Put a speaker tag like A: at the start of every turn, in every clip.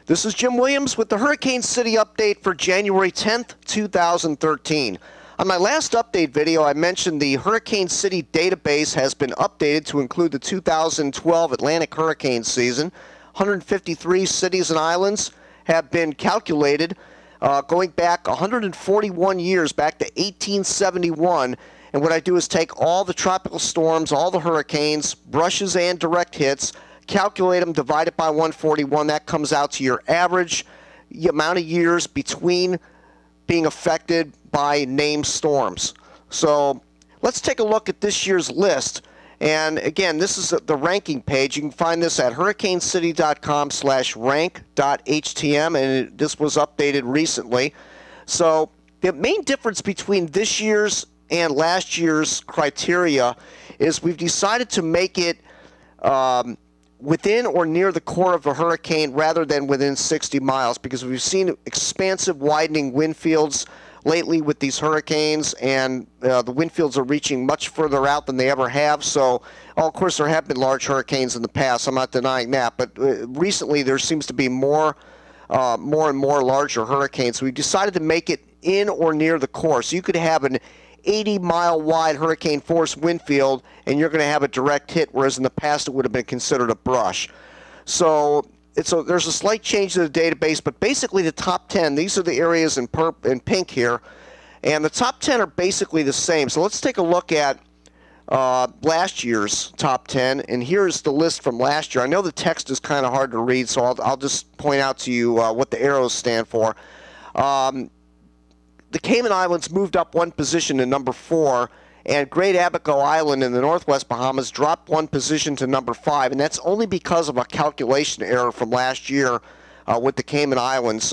A: This is Jim Williams with the Hurricane City update for January 10th, 2013. On my last update video, I mentioned the Hurricane City database has been updated to include the 2012 Atlantic hurricane season. 153 cities and islands have been calculated going back 141 years, back to 1871. And what I do is take all the tropical storms, all the hurricanes, brushes and direct hits, calculate them, divide it by 141. That comes out to your average amount of years between being affected by named storms. So let's take a look at this year's list. And again, this is the ranking page. You can find this at hurricanecity.com/rank.htm, and this was updated recently. So the main difference between this year's and last year's criteria is we've decided to make it within or near the core of a hurricane rather than within 60 miles, because we've seen expansive widening wind fields lately with these hurricanes, and the wind fields are reaching much further out than they ever have. So, of course, there have been large hurricanes in the past. I'm not denying that, but recently there seems to be more and more larger hurricanes. So we decided to make it in or near the core. So you could have an 80-mile wide hurricane force wind field, and you're going to have a direct hit, whereas in the past it would have been considered a brush. So there's a slight change to the database, but basically the top 10, these are the areas in pink here, and the top 10 are basically the same. So let's take a look at last year's top 10, and here's the list from last year. I know the text is kind of hard to read, so I'll just point out to you what the arrows stand for. The Cayman Islands moved up one position to number 4, and Great Abaco Island in the Northwest Bahamas dropped one position to number 5, and that's only because of a calculation error from last year with the Cayman Islands.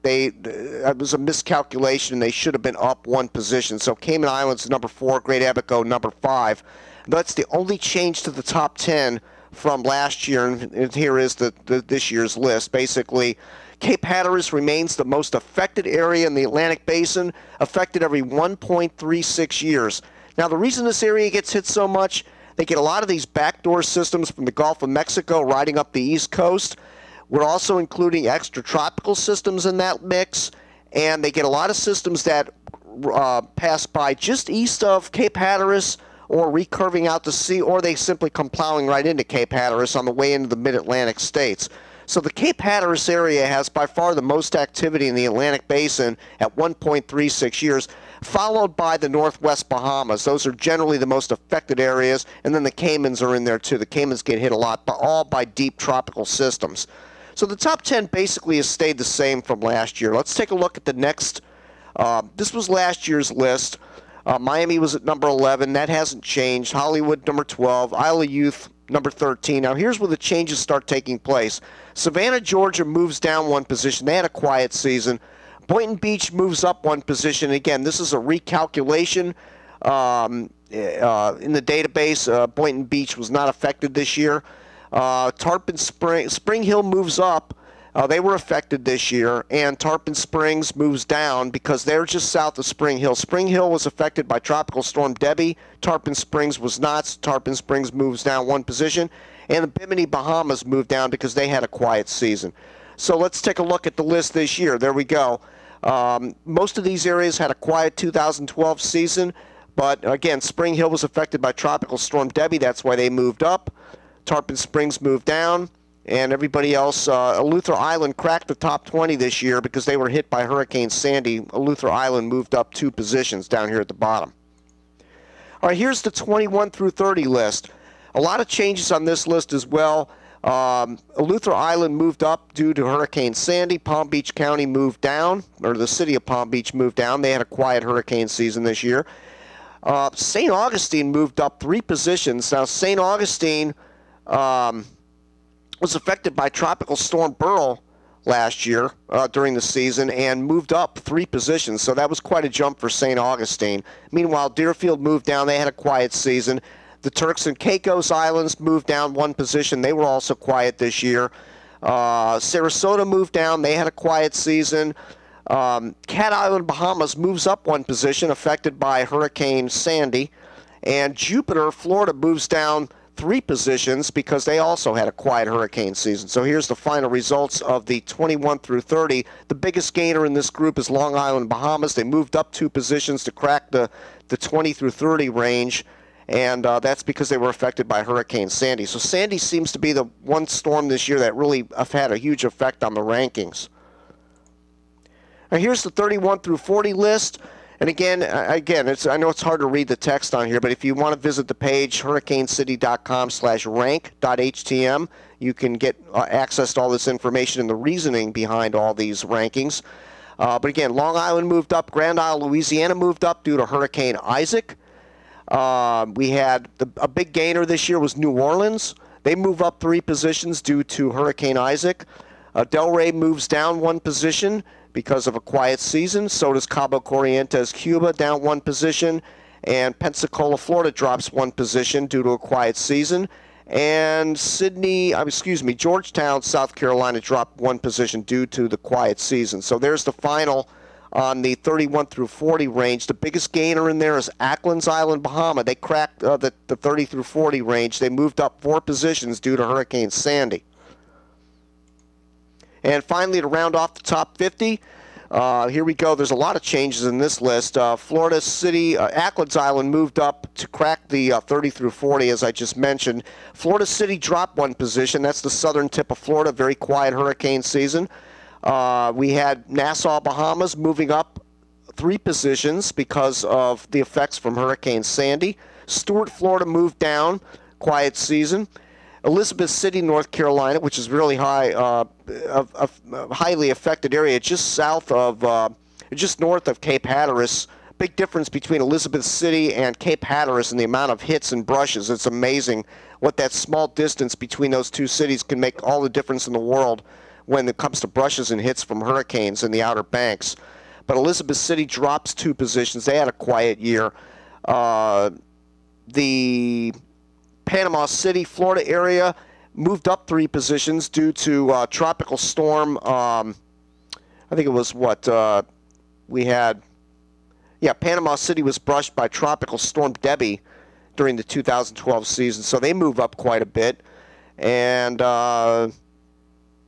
A: It was a miscalculation. They should have been up one position. So Cayman Islands number 4, Great Abaco number 5. That's the only change to the top 10 from last year, and here is this year's list. Basically, Cape Hatteras remains the most affected area in the Atlantic Basin, affected every 1.36 years. Now, the reason this area gets hit so much, they get a lot of these backdoor systems from the Gulf of Mexico riding up the east coast. We're also including extratropical systems in that mix, and they get a lot of systems that pass by just east of Cape Hatteras or recurving out to sea, or they simply come plowing right into Cape Hatteras on the way into the mid-Atlantic states. So the Cape Hatteras area has by far the most activity in the Atlantic Basin at 1.36 years, followed by the Northwest Bahamas. Those are generally the most affected areas, and then the Caymans are in there too. The Caymans get hit a lot, but all by deep tropical systems. So the top 10 basically has stayed the same from last year. Let's take a look at the next. This was last year's list. Miami was at number 11. That hasn't changed. Hollywood, number 12. Isle of Youth, number 13. Now, here's where the changes start taking place. Savannah, Georgia moves down one position. They had a quiet season. Boynton Beach moves up one position. Again, this is a recalculation in the database. Boynton Beach was not affected this year. Tarpon Spring Hill moves up. They were affected this year, and Tarpon Springs moves down because they're just south of Spring Hill. Spring Hill was affected by Tropical Storm Debbie. Tarpon Springs was not. So Tarpon Springs moves down one position, and the Bimini Bahamas moved down because they had a quiet season. So let's take a look at the list this year. There we go. Most of these areas had a quiet 2012 season, but again, Spring Hill was affected by Tropical Storm Debbie. That's why they moved up. Tarpon Springs moved down. And everybody else, Eleuthera Island cracked the top 20 this year because they were hit by Hurricane Sandy. Eleuthera Island moved up 2 positions down here at the bottom. All right, here's the 21 through 30 list. A lot of changes on this list as well. Eleuthera Island moved up due to Hurricane Sandy. Palm Beach County moved down, or the city of Palm Beach moved down. They had a quiet hurricane season this year. St. Augustine moved up 3 positions. Now, St. Augustine was affected by Tropical Storm Beryl last year during the season and moved up 3 positions. So that was quite a jump for St. Augustine. Meanwhile, Deerfield moved down. They had a quiet season. The Turks and Caicos Islands moved down 1 position. They were also quiet this year. Sarasota moved down. They had a quiet season. Cat Island, Bahamas moves up 1 position, affected by Hurricane Sandy. And Jupiter, Florida, moves down 3 positions because they also had a quiet hurricane season. So here's the final results of the 21 through 30. The biggest gainer in this group is Long Island, Bahamas. They moved up 2 positions to crack the 20 through 30 range, and that's because they were affected by Hurricane Sandy. So Sandy seems to be the one storm this year that really had a huge effect on the rankings. Now here's the 31 through 40 list. And again, I know it's hard to read the text on here, but if you want to visit the page, hurricanecity.com/rank.htm, you can get access to all this information and the reasoning behind all these rankings. But again, Long Island moved up. Grand Isle, Louisiana moved up due to Hurricane Isaac. We had a big gainer this year was New Orleans. They move up 3 positions due to Hurricane Isaac. Delray moves down 1 position because of a quiet season. So does Cabo Corrientes, Cuba, down 1 position. And Pensacola, Florida drops 1 position due to a quiet season. And Georgetown, South Carolina dropped 1 position due to the quiet season. So there's the final on the 31 through 40 range. The biggest gainer in there is Ackland's Island, Bahama. They cracked the 30 through 40 range. They moved up 4 positions due to Hurricane Sandy. And finally, to round off the top 50, here we go. There's a lot of changes in this list. Florida City, Ackland's Island moved up to crack the 30 through 40, as I just mentioned. Florida City dropped 1 position. That's the southern tip of Florida, very quiet hurricane season. We had Nassau, Bahamas moving up 3 positions because of the effects from Hurricane Sandy. Stuart, Florida moved down, quiet season. Elizabeth City, North Carolina, which is really high, a highly affected area, just north of Cape Hatteras. Big difference between Elizabeth City and Cape Hatteras in the amount of hits and brushes. It's amazing what that small distance between those 2 cities can make all the difference in the world when it comes to brushes and hits from hurricanes in the Outer Banks. But Elizabeth City drops 2 positions. They had a quiet year. The Panama City, Florida area moved up 3 positions due to tropical storm. I think it was Panama City was brushed by Tropical Storm Debbie during the 2012 season, so they move up quite a bit. And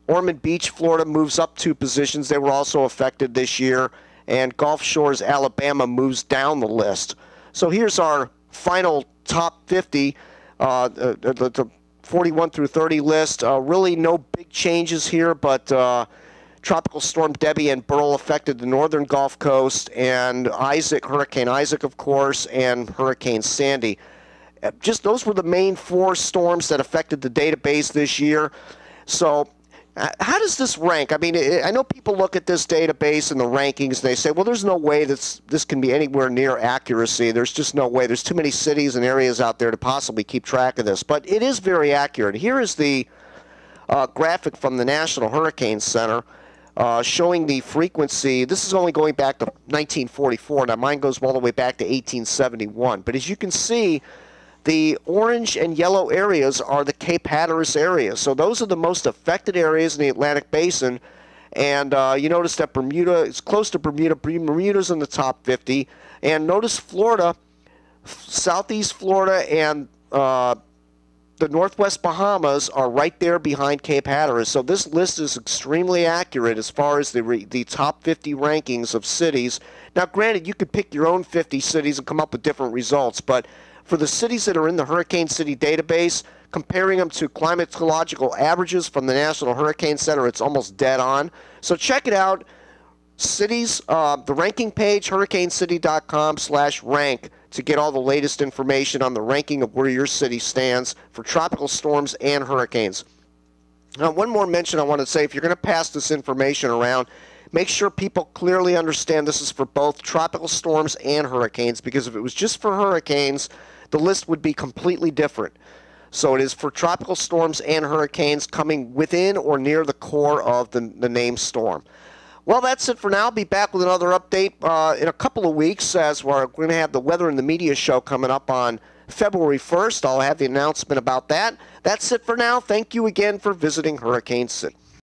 A: Ormond Beach, Florida moves up 2 positions. They were also affected this year. And Gulf Shores, Alabama moves down the list. So here's our final top 50. The 41 through 30 list. Really no big changes here, but Tropical Storm Debbie and Beryl affected the northern Gulf Coast, and Hurricane Isaac, of course, and Hurricane Sandy. Just those were the main 4 storms that affected the database this year. So how does this rank? I mean, I know people look at this database and the rankings, and they say, well, there's no way this can be anywhere near accuracy. There's just no way. There's too many cities and areas out there to possibly keep track of this. But it is very accurate. Here is the graphic from the National Hurricane Center showing the frequency. This is only going back to 1944. Now, mine goes all the way back to 1871. But as you can see, the orange and yellow areas are the Cape Hatteras areas. So those are the most affected areas in the Atlantic Basin. And you notice that Bermuda is close to Bermuda. Bermuda's in the top 50. And notice Florida, southeast Florida, and the northwest Bahamas are right there behind Cape Hatteras. So this list is extremely accurate as far as the top 50 rankings of cities. Now, granted, you could pick your own 50 cities and come up with different results, but for the cities that are in the Hurricane City database, comparing them to climatological averages from the National Hurricane Center, it's almost dead on. So check it out. Cities, the ranking page, hurricanecity.com/rank, to get all the latest information on the ranking of where your city stands for tropical storms and hurricanes. Now, one more mention I want to say, if you're going to pass this information around, make sure people clearly understand this is for both tropical storms and hurricanes, because if it was just for hurricanes, the list would be completely different. So it is for tropical storms and hurricanes coming within or near the core of the named storm. Well, that's it for now. I'll be back with another update in a couple of weeks, as we're going to have the Weather and the Media show coming up on February 1st. I'll have the announcement about that. That's it for now. Thank you again for visiting Hurricane City.